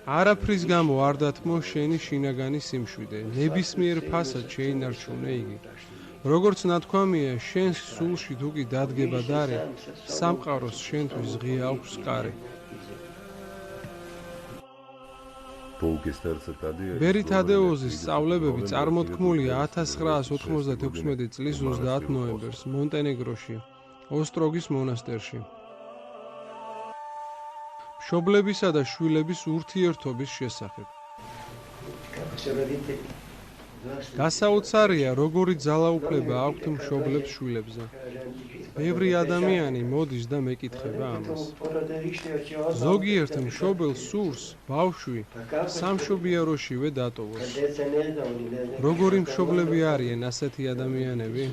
არაფრის გამო არ დათმო შენი შინაგანი სიმშვიდე, ნებისმიერ ფასად შეინარჩუნე იგი. როგორც ნათქვამია, შენს სულში თუ კი დადგება დარე, სამყაროს შენთვის ღია აქვს კარი. ბერი თადეოზის სწავლებები წარმოთქმულია 1996 წლის 30 ნოემბერს მონტენეგროში, ოსტროგის მონასტერში. მშობლებისა და შვილების ურთიერთობის შესახებ. გასაოცარია, როგორი ძალაუფლება აქვთ მშობლებს შვილებზე. ბევრი ადამიანი მოდის და მეკითხება ამას. ზოგიერთ მშობელს სურს ბავშვი სამშობიაროშივე დატოვოს. როგორი მშობლები არიან ასეთი ადამიანები?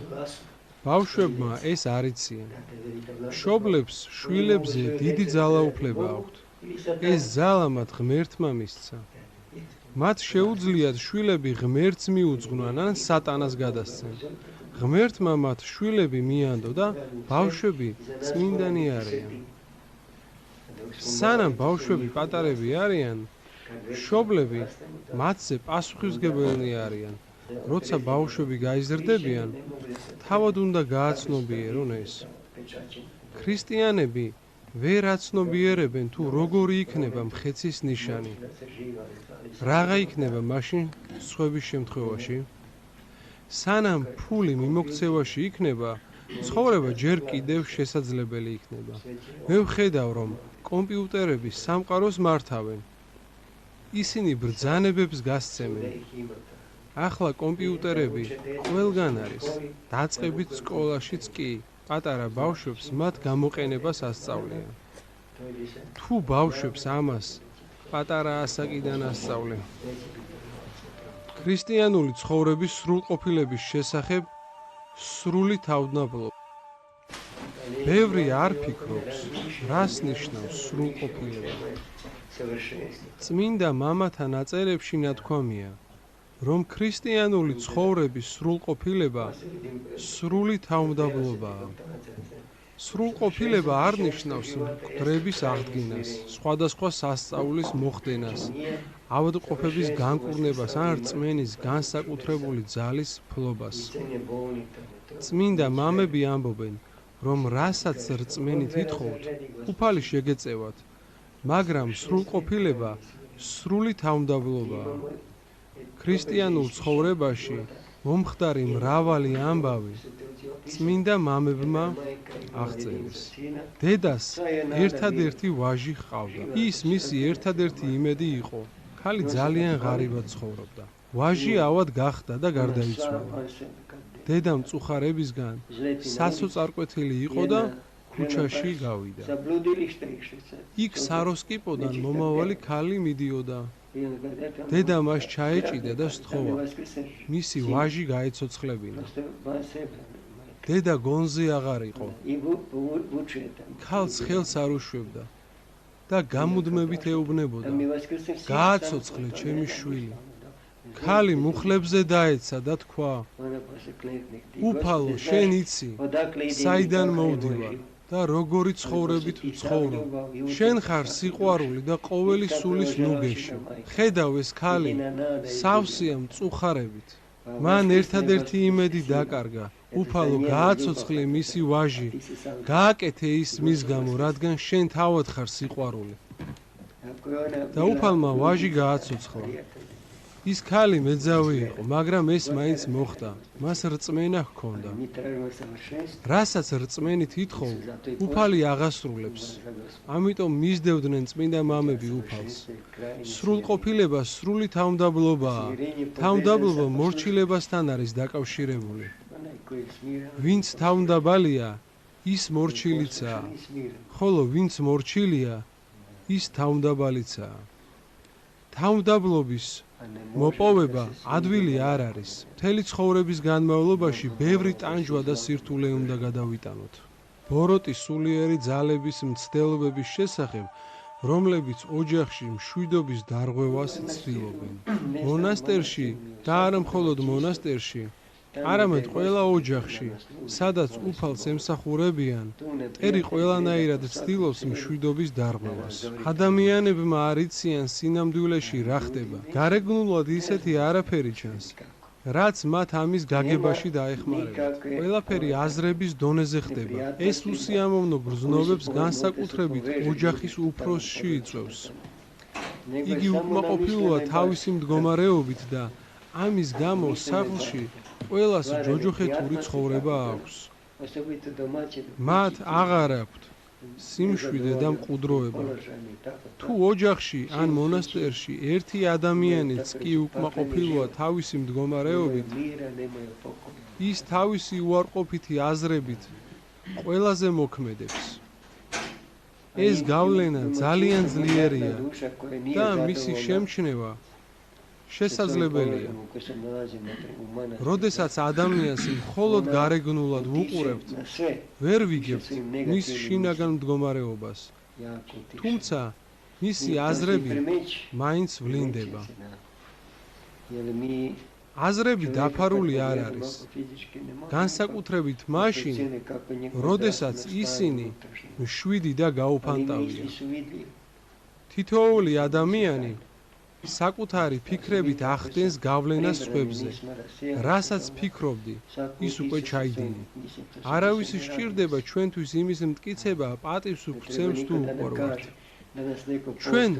ბავშვებმა ეს არ იციან. მშობლებს შვილებზე დიდი ძალაუფლება აქვთ. ეს ძალა მათ ღმერთმა მისცა. მათ შეუძლიათ შვილები ღმერთს მიუძღვნან ან სატანას გადასცენ. ღმერთმა მათ შვილები მიანდო და ბავშვები წმინდანი არიან. სანამ ბავშვები პატარები არიან, მშობლები მათზე პასუხისმგებელი არიან. როცა ბავშვები გაიზრდებიან, თავად უნდა გააცნობიერონ ეს. ქრისტიანები ვერ აცნობიერებენ თუ როგორი იქნება მხეცის ნიშანი. რაღა იქნება მაშინ სხვების შემთხვევაში? სანამ ფული მიმოქცევაში იქნება, ცხოვრება ჯერ კიდევ შესაძლებელი იქნება. მე ვხედავ, რომ კომპიუტერები სამყაროს მართავენ. ისინი ბრძანებებს გასცემენ. ახლა კომპიუტერები ყველგან არის. დაწყებით სკოლაშიც კი პატარა ბავშვებს მათ გამოყენებას ასწავლიან. თუ ბავშვებს ამას პატარა ასაკიდან ასწავლენ. ქრისტიანული ცხოვრების სრულყოფილების შესახებ სრული თავდნაბლობა. ბევრი არ ფიქრობს, რას ნიშნავს სრულყოფილება. წმინდა მამათა ნაწერებში ნათქვამია, რომ ქრისტიანული ცხოვრების სრულყოფილება სრული თავმდაბლობაა. სრულყოფილება არ ნიშნავს მკვდრების აღდგენას, სხვადასხვა სასწაულის მოხდენას, ავადმყოფების განკურნებას ან რწმენის განსაკუთრებული ძალის ფლობას. წმინდა მამები ამბობენ, რომ რასაც რწმენით ითხოვთ, უფალი შეგეწევათ, მაგრამ სრულყოფილება სრული თავმდაბლობაა. ქრისტიანულ ცხოვრებაში მომხდარი მრავალი ამბავი წმინდა მამებმა აღწერეს. დედას ერთადერთი ვაჟი ჰყავდა. ის მისი ერთადერთი იმედი იყო. ქალი ძალიან ღარიბად ცხოვრობდა. ვაჟი ავად გახდა და გარდაიცვალა. დედა მწუხარებისგან სასოწარკვეთილი იყო და ქუჩაში გავიდა. იქ საროსკიპოდან მომავალი ქალი მიდიოდა. დედა მას ჩაეჭიდა და სთხოვა, მისი ვაჟი გაეცოცხლებინა. დედა გონზე აღარ იყო. ქალს ხელს არ უშვებდა და გამუდმებით ეუბნებოდა, გააცოცხლე ჩემი შვილი. ქალი მუხლებზე დაეცა და თქვა, უფალო, შენ იცი, საიდან მოვდივარ და როგორი ცხოვრებით ვცხოვრობ. შენ ხარ სიყვარული და ყოველი სულის ნუგეში. ხედავ, ეს ქალი სავსეა მწუხარებით. მან ერთადერთი იმედი დაკარგა. უფალო, გააცოცხლე მისი ვაჟი. გააკეთე ის მის გამო, რადგან შენ თავად ხარ სიყვარული. და უფალმა ვაჟი გააცოცხლა. ის ქალი მეძავი იყო, მაგრამ ეს მაინც მოხდა. მას რწმენა ჰქონდა. რასაც რწმენით ითხოვ, უფალი აღასრულებს. ამიტომ მისდევდნენ წმინდა მამები უფალს. სრულყოფილება სრული თავმდაბლობაა. თავმდაბლობა მორჩილებასთან არის დაკავშირებული. ვინც თავმდაბალია, ის მორჩილიცაა. ხოლო ვინც მორჩილია, ის თავმდაბალიცაა. თავმდაბლობის მოპოვება ადვილი არ არის. მთელი ცხოვრების განმავლობაში ბევრი ტანჯვა და სირთულე უნდა გადავიტანოთ. ბოროტი სულიერი ძალების მცდელობების შესახებ, რომლებიც ოჯახში მშვიდობის დარღვევას ცდილობენ. მონასტერში და არა მხოლოდ მონასტერში, არამედ ყველა ოჯახში, სადაც უფალს ემსახურებიან, მტერი ყველანაირად ცდილობს მშვიდობის დარღვევას. ადამიანებმა არ იციან სინამდვილეში რა ხდება. გარეგნულად ისეთი არაფერი ჩანს, რაც მათ ამის გაგებაში დაეხმარებათ. ყველაფერი აზრების დონეზე ხდება. ეს უსიამოვნო გრძნობებს განსაკუთრებით ოჯახის უფროსში იწვევს. იგი უკმაყოფილოა თავისი მდგომარეობით და ამის გამო სახლში ყველას ჯოჯოხეთური ცხოვრება აქვს. მათ აღარ აქვთ სიმშვიდე და მყუდროება. თუ ოჯახში ან მონასტერში ერთი ადამიანიც კი უკმაყოფილოა თავისი მდგომარეობით, ის თავისი უარყოფითი აზრებით ყველაზე მოქმედებს. ეს გავლენა ძალიან ძლიერია და მისი შემჩნევა შესაძლებელია. როდესაც ადამიანს მხოლოდ გარეგნულად ვუყურებთ, ვერ ვიგებთ მის შინაგან მდგომარეობას. თუმცა მისი აზრები მაინც ვლინდება. აზრები დაფარული არ არის. განსაკუთრებით მაშინ, როდესაც ისინი მშვიდი და გაუფანტავია. თითოეული ადამიანი საკუთარი ფიქრებით ახდენს გავლენას სხვებზე. რასაც ფიქრობდი, ის უკვე ჩაიდინე. არავის სჭირდება ჩვენთვის იმის მტკიცება, პატივს უგცემს თუ უყვარვართ. ჩვენ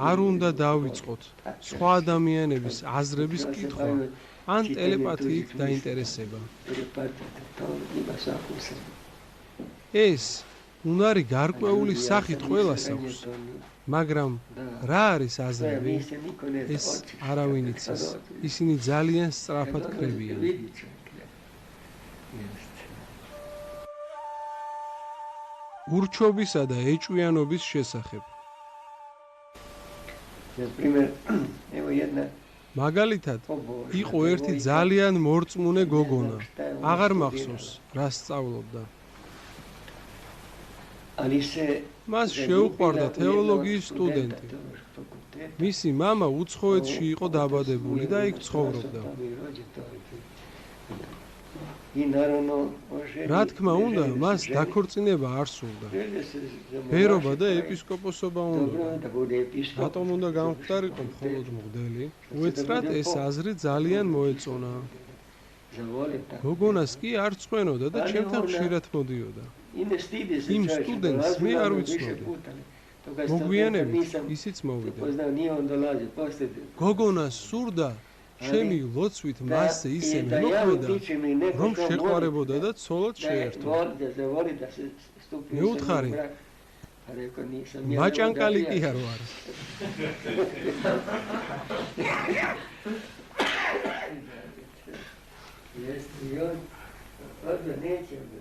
არ უნდა დავიწყოთ სხვა ადამიანების აზრების კითხვა ან ტელეპათიით დაინტერესება. ეს უნარი გარკვეული სახით ყველას აქვს. მაგრამ რა არის აზრები? ეს არავინ იცის. ისინი ძალიან სწრაფად ქრებიან. ურჩობისა და ეჭვიანობის შესახებ. მაგალითად, იყო ერთი ძალიან მორწმუნე გოგონა. აღარ მახსოვს, რა სწავლობდა. მას შეუყვარდა თეოლოგიის სტუდენტი. მისი მამა უცხოეთში იყო დაბადებული და იქ ცხოვრობდა. რა თქმა უნდა, მას დაქორწინება არ სურდა. ბერობა და ეპისკოპოსობა უნდა. რატომ უნდა გამხდარიყო მხოლოდ მღვდელი? უეცრად ეს აზრი ძალიან მოეწონა. გოგონას კი არ წვენოდა და ჩემთან ხშირად მოდიოდა. იმ სტუდენტს მე არ ვიცნობდი. მოგვიანებით ისიც მოვიდა. გოგონას სურდა ჩემი ლოცვით მასზე ისე მოქმედა, რომ შეყვარებოდა და ცოლად შეერთო. მეუთხარი, მაჭანკალი კი არ ვარ.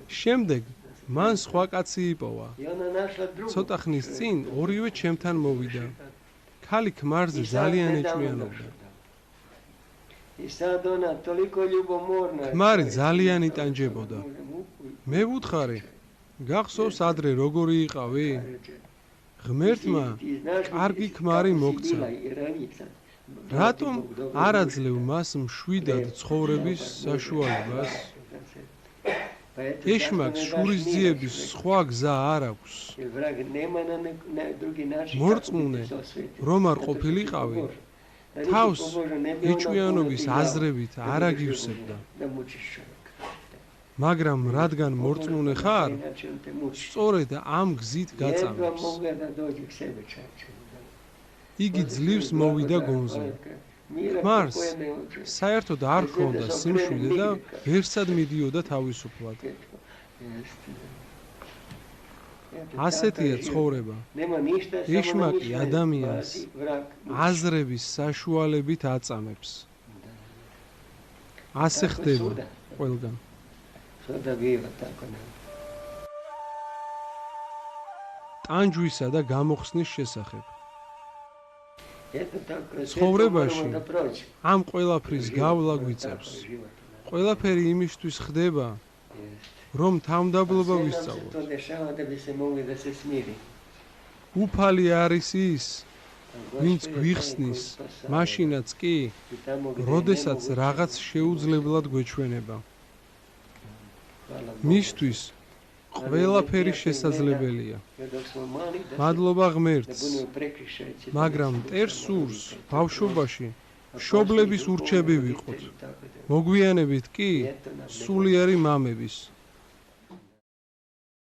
შემდეგ მან სხვა კაცი იპოვა. ცოტა ხნის წინ ორივე ჩემთან მოვიდა. ქალი ქმარზე ძალიან ეჭვიანობდა. ქმარი ძალიან იტანჯებოდა. მე ვუთხარი, გახსოვს ადრე როგორი იყავი? ღმერთმა კარგი ქმარი მოგცა. რატომ არ აძლევ მას მშვიდად ცხოვრების საშუალებას? ეშმაკს შურისძიების სხვა გზა არ აქვს. მორწმუნე რომ არ ყოფილიყავი, თავს ეჭვიანობის აზრებით არ აგივსებდა. მაგრამ რადგან მორწმუნე ხარ, სწორედ ამ გზით გაწამებს. იგი ძლივს მოვიდა გონზე. ქმარს საერთოდ არ ჰქონდა სიმშვიდე და ვერსად მიდიოდა თავისუფლად. ასეთია ცხოვრება. ეშმაკი ადამიანს აზრების საშუალებით აწამებს. ასე ხდება ყველგან. ტანჯვისა და გამოხსნის შესახებ. ცხოვრებაში ამ ყველაფრის გავლა გვიწევს. ყველაფერი იმისთვის ხდება, რომ თავმდაბლობა ვისწავლოთ. უფალი არის ის, ვინც გვიხსნის, მაშინაც კი, როდესაც რაღაც შეუძლებლად გვეჩვენება. მისთვის ყველაფერი შესაძლებელია. მადლობა ღმერთს, მაგრამ მტერს სურს ბავშვობაში მშობლების ურჩები ვიყოთ. მოგვიანებით კი სულიერი მამების.